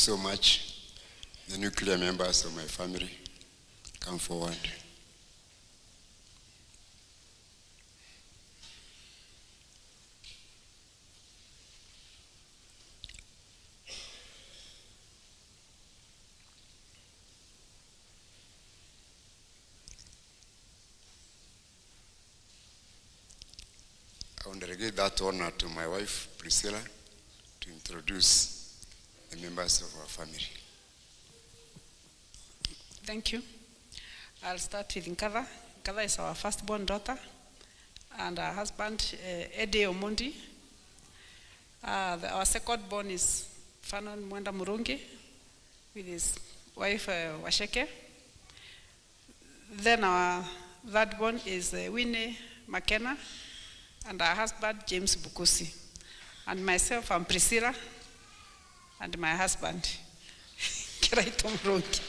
So much. The nuclear members of my family, come forward. I want to delegate that honor to my wife, Priscilla, to introduce the members of our family. Thank you. I'll start with Nkava. Nkava is our firstborn daughter, and her husband, Ede Omondi. Our second born is Fanon Mwanda Murungi, with his wife, Washeke. Then our third born is Winnie McKenna, and her husband, James Bukusi. And myself, I'm Priscilla, and my husband, Kiraitu Murungi.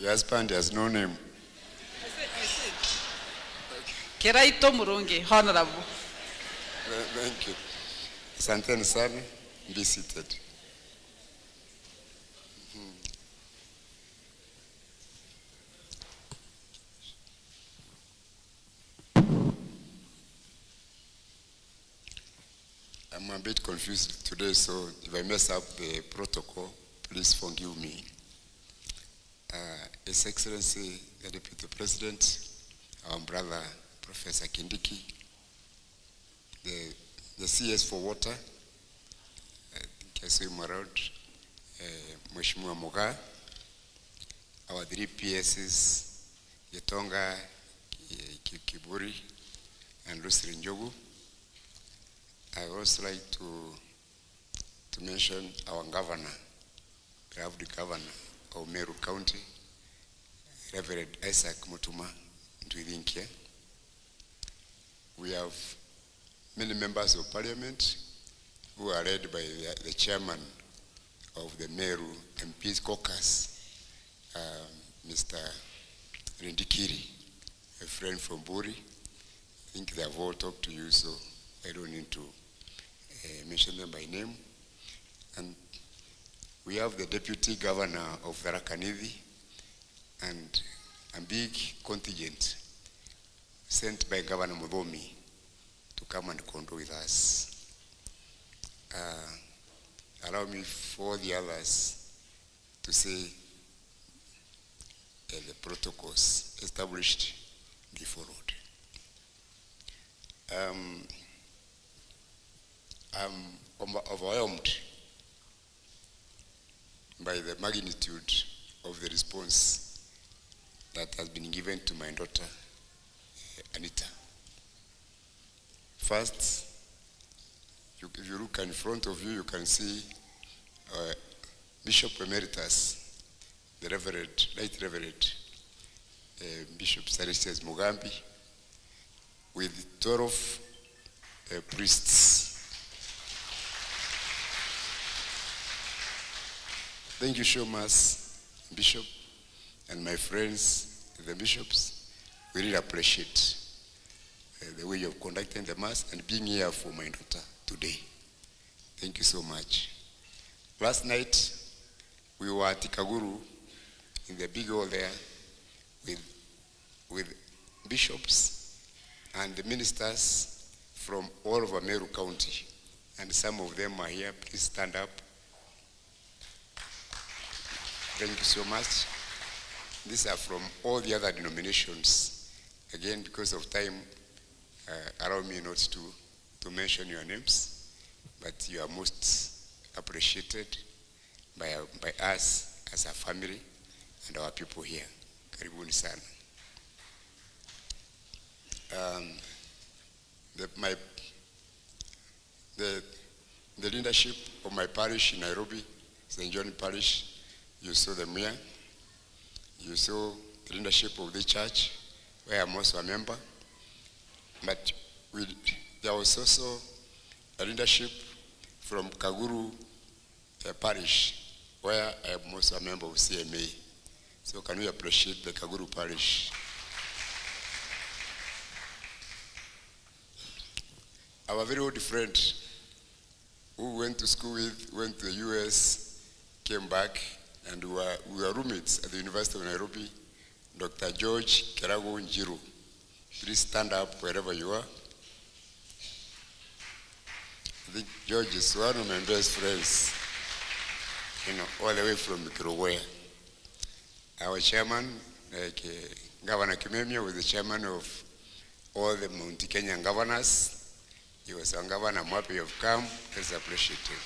Your husband has no name. I said. Kiraitu Murungi, honorable. Thank you. Asanteni sana, be seated. I'm a bit confused today, so if I mess up the protocol, please forgive me. His Excellency, the Deputy President, our brother, Professor Kindiki, the CS for Water, Kesui Marod, Mheshimiwa Moga, our three PSs, Yetonga, Kiburi, and Lucy Njogu. I would also like to mention our governor. We have the governor of Meru County, Reverend Isaac Mutuma Ndwiri. We have many members of parliament who are led by the chairman of the Meru MP's caucus, Mr. Rindikiri, a friend from Buri. I think they have all talked to you, so I don't need to mention them by name. And we have the deputy governor of Tharaka-Nithi and a big contingent sent by Governor Muthomi to come and condole with us. Allow me for the others to say the protocols established be followed. I'm overwhelmed by the magnitude of the response that has been given to my daughter, Anita. First, if you look in front of you, you can see Bishop Emeritus, the Right Reverend Bishop Salesius Mugambi, with 12 priests. Thank you so much, Bishop, and my friends, the bishops. We really appreciate the way you have conducted the Mass and being here for my daughter today. Thank you so much. Last night, we were at Ikaguru in the big hall there with bishops and the ministers from all over Meru County. And some of them are here. Please stand up. Thank you so much. These are from all the other denominations. Again, because of time, allow me not to mention your names, but you are most appreciated by us as a family and our people here. Karibuni sana. The leadership of my parish in Nairobi, St. John Parish, you saw them here. You saw the leadership of the church, where I'm also a member. But there was also a leadership from Kaguru Parish, where I am also a member of CMA. So can we appreciate the Kaguru Parish? Our very old friend who went to school with, went to the US, came back, and we were roommates at the University of Nairobi. Dr. George Kerago Njiru. Please stand up wherever you are. I think George is one of my best friends, all the way from Kiraitu. Our chairman, Governor Kimemia, was the chairman of all the Mount Kenyan governors. He was our governor. I'm happy you've come. Let's appreciate him.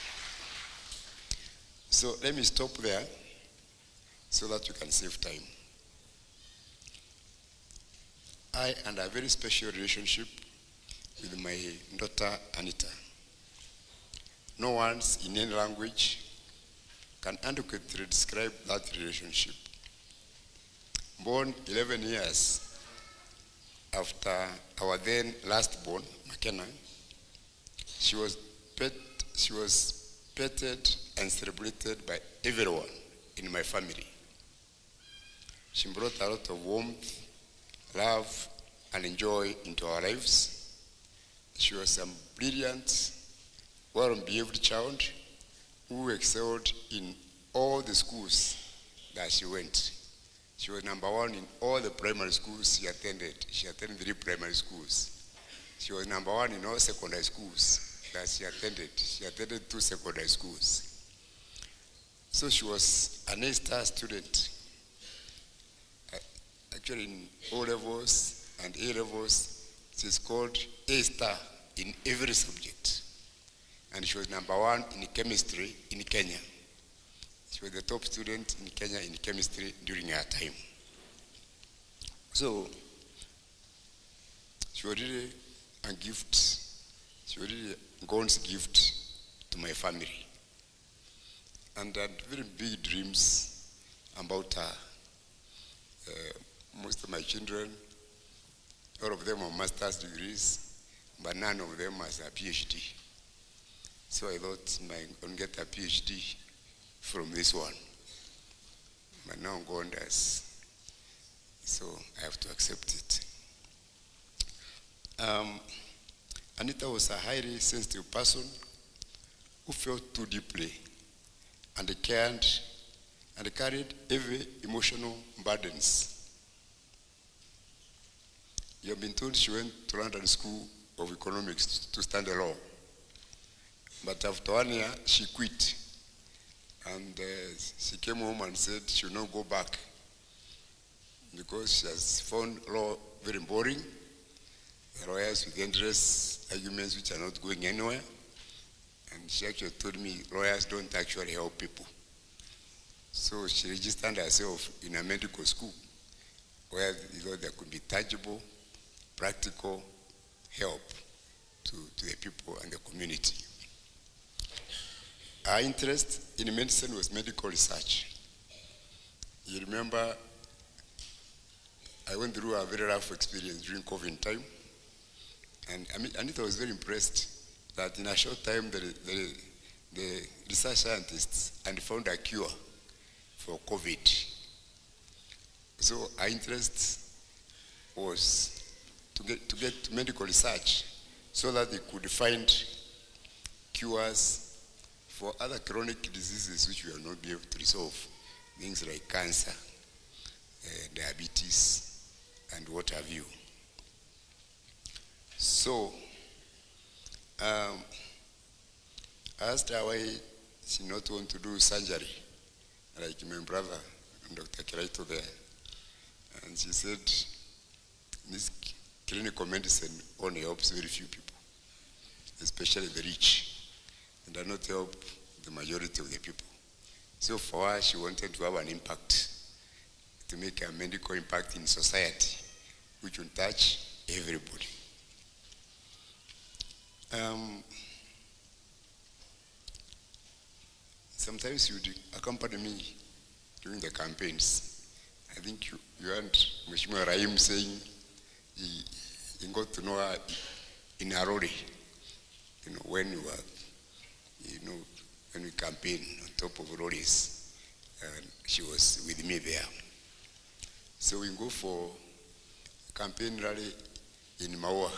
So let me stop there so that you can save time. I and a very special relationship with my daughter Anita. No words in any language can adequately describe that relationship. Born 11 years after our then last born, McKenna, she was petted and celebrated by everyone in my family. She brought a lot of warmth, love, and joy into our lives. She was a brilliant, well-behaved child who excelled in all the schools that she went. She was number one in all the primary schools she attended. She attended 3 primary schools. She was number one in all secondary schools that she attended. She attended 2 secondary schools. So she was an A-star student. Actually, in O-levels and A-levels, she scored A-star in every subject. And she was number one in chemistry in Kenya. She was the top student in Kenya in chemistry during her time. So, she was really a gift. She was really God's gift to my family. And I had very big dreams about her. Most of my children, all of them have master's degrees, but none of them has a PhD. So I thought I'm going to get a PhD from this one. But now God does. So I have to accept it. Anita was a highly sensitive person who felt too deeply and cared and carried heavy emotional burdens. You have been told she went to London School of Economics to study law. But after 1 year, she quit. And she came home and said she will not go back because she has found law very boring. The lawyers with endless arguments which are not going anywhere. And she actually told me lawyers don't actually help people. So she registered herself in a medical school where there could be tangible, practical help to the people and the community. Our interest in medicine was medical research. You remember, I went through a very rough experience during COVID time, and Anita was very impressed that in a short time the research scientists had found a cure for COVID. So our interest was to get to medical research so that they could find cures for other chronic diseases which we will not be able to resolve, things like cancer, diabetes, and what have you. So, I asked her why she not want to do surgery, like my brother, Dr. Kiraitu there. And she said, this clinical medicine only helps very few people, especially the rich, and does not help the majority of the people. So for her, she wanted to have an impact, to make a medical impact in society, which will touch everybody. Sometimes you would accompany me during the campaigns. I think you heard Mheshimiwa Rahim saying he got to know her in Harori, when we were, when we campaigned on top of lorries, and she was with me there. So we go for a campaign rally in Maua.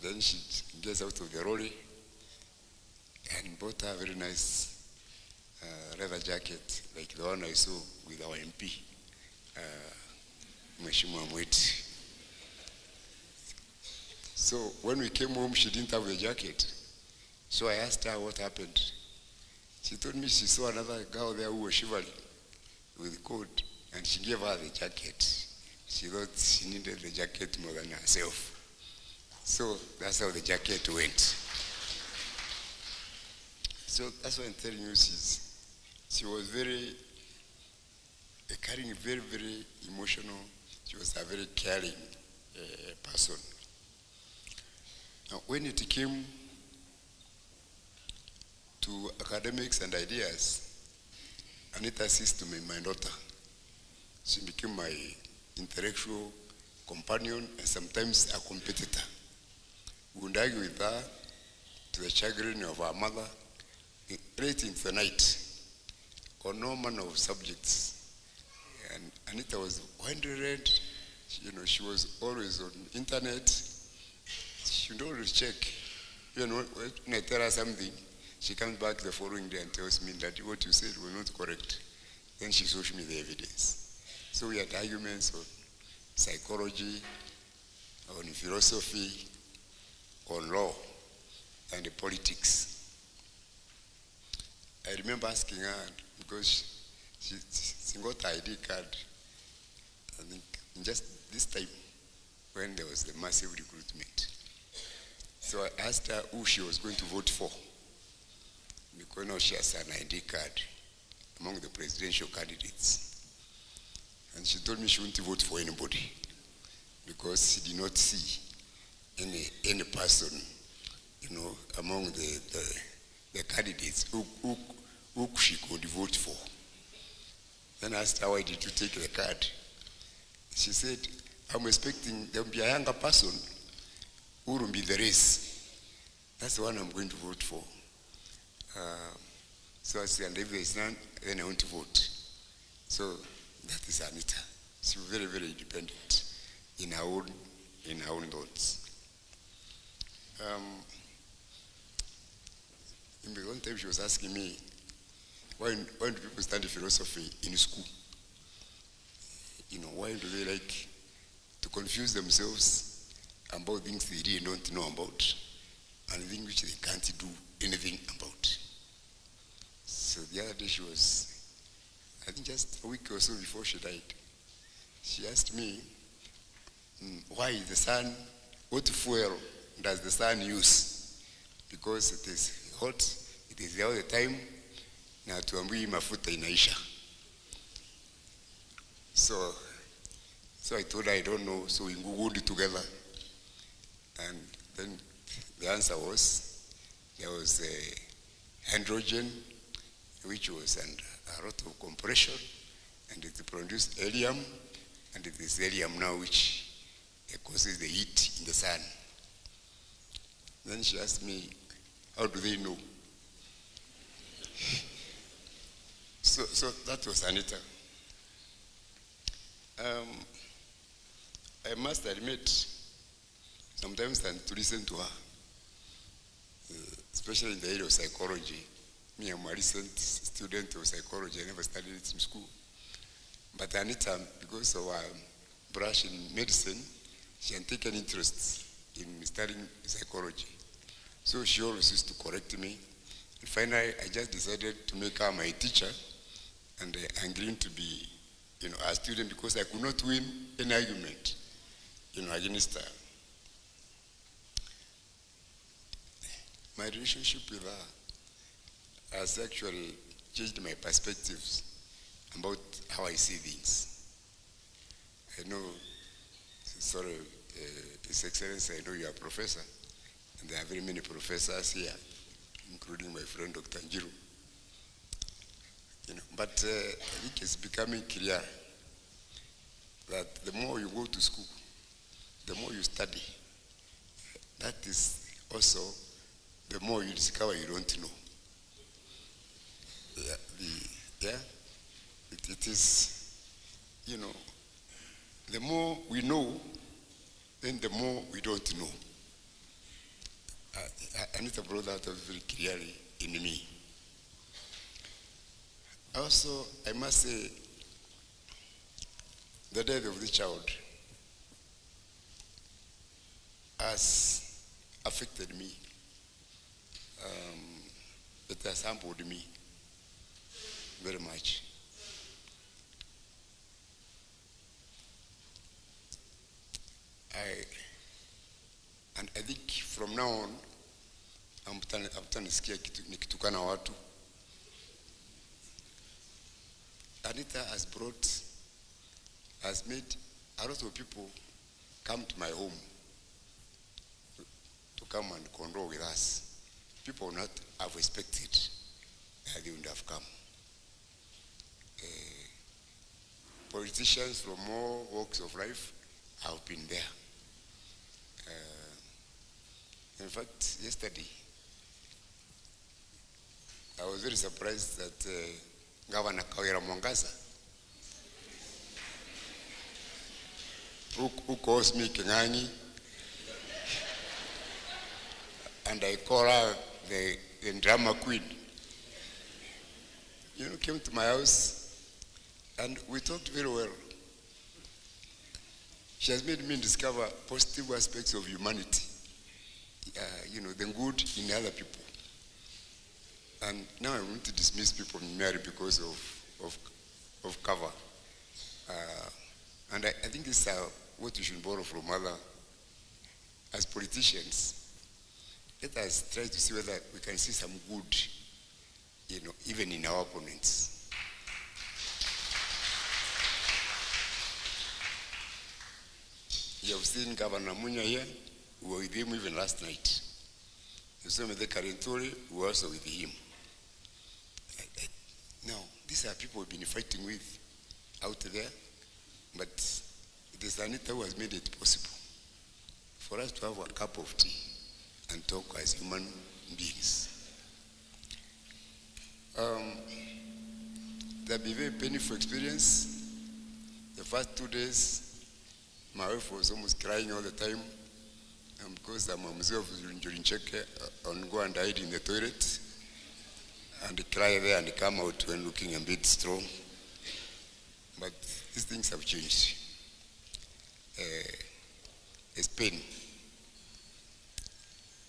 Then she gets out of the lorry and bought her a very nice another jacket, like the one I saw with our MP, Mheshimiwa Mweti. So when we came home, she didn't have the jacket. So I asked her what happened. She told me she saw another girl there who was shivering with coat, and she gave her the jacket. She thought she needed the jacket more than herself. So that's how the jacket went. So that's why I'm telling you, she was very, carrying very, very emotional. She was a very caring person. Now, when it came to academics and ideas, Anita ceased to be my daughter. She became my intellectual companion and sometimes a competitor. We would argue with her to the chagrin of our mother, late into the night, on no manner of subjects. And Anita was wondering, she was always on internet. She would always check. When I tell her something, she comes back the following day and tells me that what you said was not correct. Then she shows me the evidence. So we had arguments on psychology, on philosophy, on law, and the politics. I remember asking her, because she got her ID card, I think just this time when there was the massive recruitment. So I asked her who she was going to vote for, because now she has an ID card among the presidential candidates. And she told me she wouldn't vote for anybody, because she did not see any person, among the candidates who she could vote for. Then I asked her, why did you take the card? She said, I'm expecting there will be a younger person who will be the race. That's the one I'm going to vote for. So I said, and if there is none, then I want to vote. So that is Anita. She was very, very independent in her own thoughts. In the one time she was asking me, why do people study philosophy in school? Why do they like to confuse themselves about things they really don't know about and things which they can't do anything about? So the other day she was, I think just a week or so before she died, she asked me, why the sun, what fuel does the sun use? Because it is hot, it is there all the time, na tuambui mafuta inaisha. So I told her I don't know, so we googled it together. And then the answer was, there was hydrogen, which was under a lot of compression, and it produced helium, and it is helium now which causes the heat in the sun. Then she asked me, how do they know? So that was Anita. I must admit, sometimes I to listen to her, especially in the area of psychology. Me, I'm a recent student of psychology. I never studied it in school. But Anita, because of her brush in medicine, she had taken interest in studying psychology. So she always used to correct me. And finally, I just decided to make her my teacher, and I agreed to be, a student, because I could not win an argument, against her. My relationship with her has actually changed my perspectives about how I see things. I know, sorry, His Excellency, I know you are a professor, and there are very many professors here, including my friend Dr. Njiru. But I think it's becoming clear that the more you go to school, the more you study, that is also the more you discover you don't know. It is, the more we know, then the more we don't know. Anita brought that out very clearly in me. Also, I must say, the death of the child has affected me. It has humbled me very much. I think from now on, hamtanisikia nikitukana watu. Anita has made a lot of people come to my home to come and condole with us. People would not have expected that they would have come. Politicians from all walks of life have been there. In fact, yesterday, I was very surprised that Governor Kawira Mwangaza, who calls me Kingangi, and I call her the drama queen, came to my house, and we talked very well. She has made me discover positive aspects of humanity, the good in other people. And now I want to dismiss people merely because of cover. And I think this is what we should borrow from other, as politicians. Let us try to see whether we can see some good, even in our opponents. You have seen Governor Munya here. We were with him even last night. You saw me the Karentori, we were also with him. Now, these are people we've been fighting with out there, but it is Anita who has made it possible for us to have a cup of tea and talk as human beings. There'll be a very painful experience. The first 2 days, my wife was almost crying all the time because I'm a museum during check and go and hide in the toilet and cry there and come out when looking a bit strong. But these things have changed. It's pain.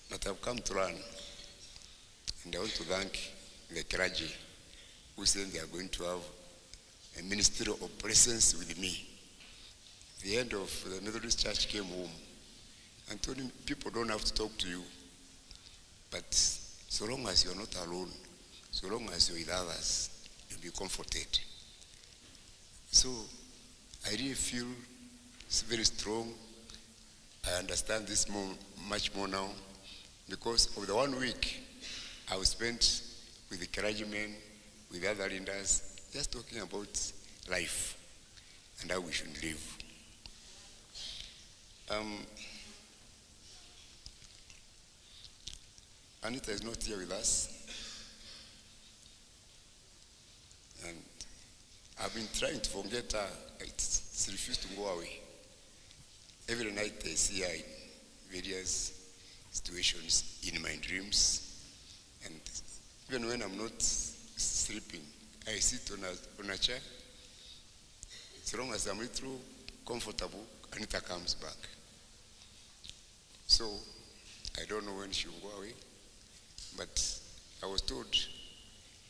But I've come to learn. And I want to thank the clergy who said they are going to have a ministry of presence with me. The head of the Methodist Church came home and told him, people don't have to talk to you, but so long as you're not alone, so long as you're with others, you'll be comforted. So I really feel it's very strong. I understand this much more now because of the 1 week I was spent with the clergymen, with other leaders, just talking about life and how we should live. Anita is not here with us, and I've been trying to forget her. It's refused to go away. Every night I see her in various situations in my dreams, and even when I'm not sleeping, I sit on a chair. As long as I'm a little comfortable, Anita comes back. So I don't know when she will go away, but I was told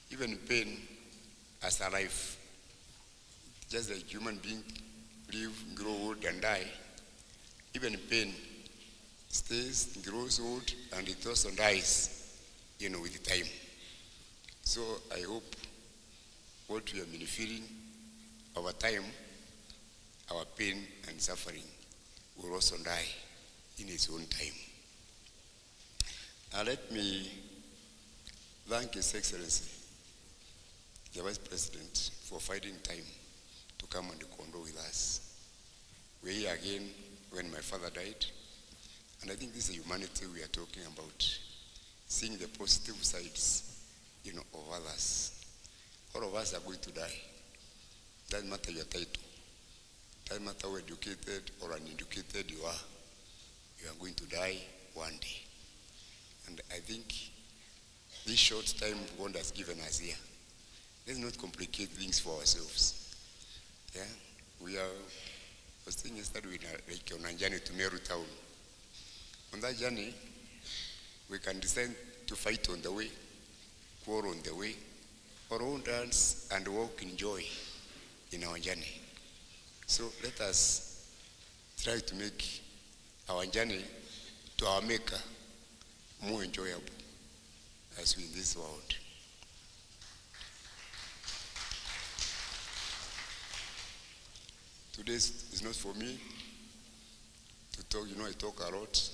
even pain as a life, just like human being live, grow old and die, even pain stays, grows old, and it also dies, with time. So I hope what we have been feeling over time, our pain and suffering will also die in its own time. Let me thank His Excellency, the Vice President, for finding time to come and condole with us. We're here again when my father died, and I think this is humanity we are talking about, seeing the positive sides, of others. All of us are going to die. Doesn't matter your title. Doesn't matter how educated or uneducated you are going to die one day. And I think this short time God has given us here, let's not complicate things for ourselves. Yeah, we are. I was thinking yesterday we are like on a journey to Meru town. On that journey, we can decide to fight on the way, quarrel on the way, or hold hands and walk in joy in our journey. So let us try to make our journey to our Maker more enjoyable as we in this world. Today is not for me to talk. You know, I talk a lot.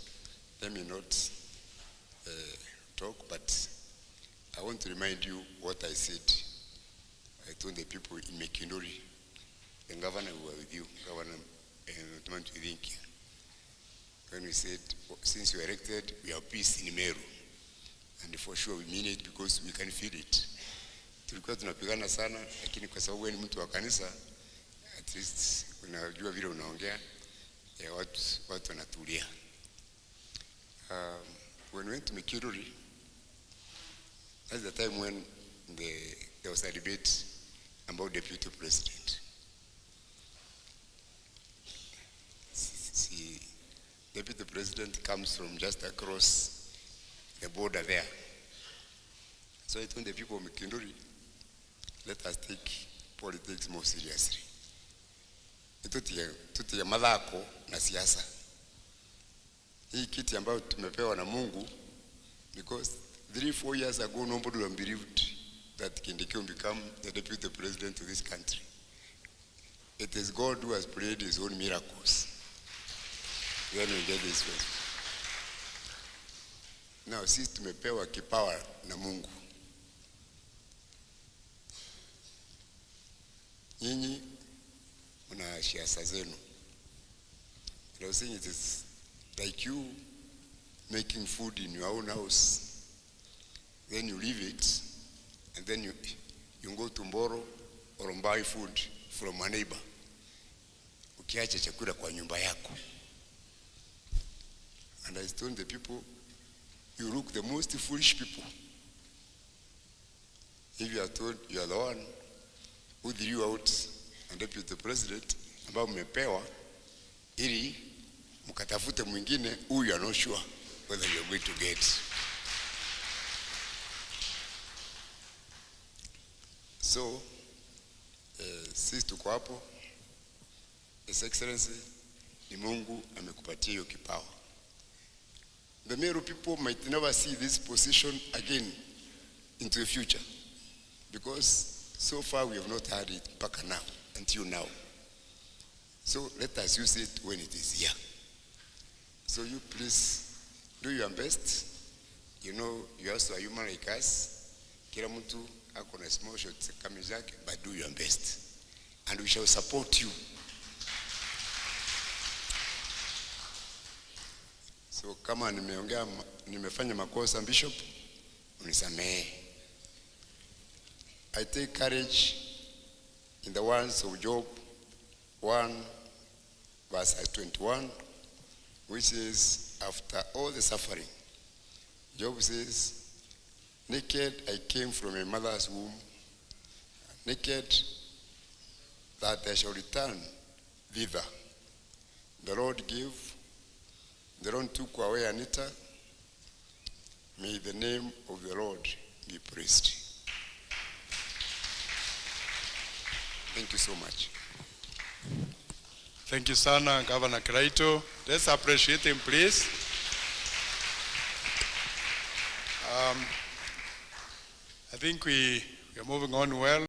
Let me not talk, but I want to remind you what I said. I told the people in Mekindori, the governor who were with you, Governor Tumanturinkia, when we said, since you elected, we have peace in Meru. And for sure we mean it because we can feel it. Tulikuwa tunapigana sana, lakini kwa sababu wewe ni mtu wa kanisa, at least unajua vile unaongea, watu wanatulia. When we went to Mikiruri, that's the time when there was a debate about deputy president. See, deputy president comes from just across the border there. So I told the people of Mikinduri, let us take politics more seriously. Tutie madhako na siasa. Hii kiti ambayo tumepewa na Mungu, because 3-4 years ago nobody would have believed that Kindiki will become the deputy president of this country. It is God who has played his own miracles. When we get this way. Now, sisi tumepewa kipawa na Mungu. Nyinyi mna siasa zenu. I was saying it is like you making food in your own house. Then you leave it, and then you go to borrow or buy food from a neighbor. Ukiacha chakula kwa nyumba yako. And I told the people, you look the most foolish people. If you are told you are the one who drew you out and deputy president, ambao mmepewa, ili mkatafute mwingine, who you are not sure whether you are going to get. So, sisi tuko hapo. His Excellency, ni Mungu amekupatia hiyo kipawa. The Meru people might never see this position again into the future, because so far we have not had it back now, until now. So let us use it when it is here. So you please do your best. You know, you also are human like us. Kila mtu ako na small shots kama zake, but do your best. And we shall support you. So kama nimefanya makosa, Bishop, unisamehe. I take courage in the words of Job 1 verse 21, which says, after all the suffering, Job says, naked I came from a mother's womb, naked that I shall return thither. The Lord gave, the Lord took away Anita. May the name of the Lord be praised. Thank you so much. Thank you, Sana, Governor Kiraitu. Let's appreciate him, please. I think we are moving on well.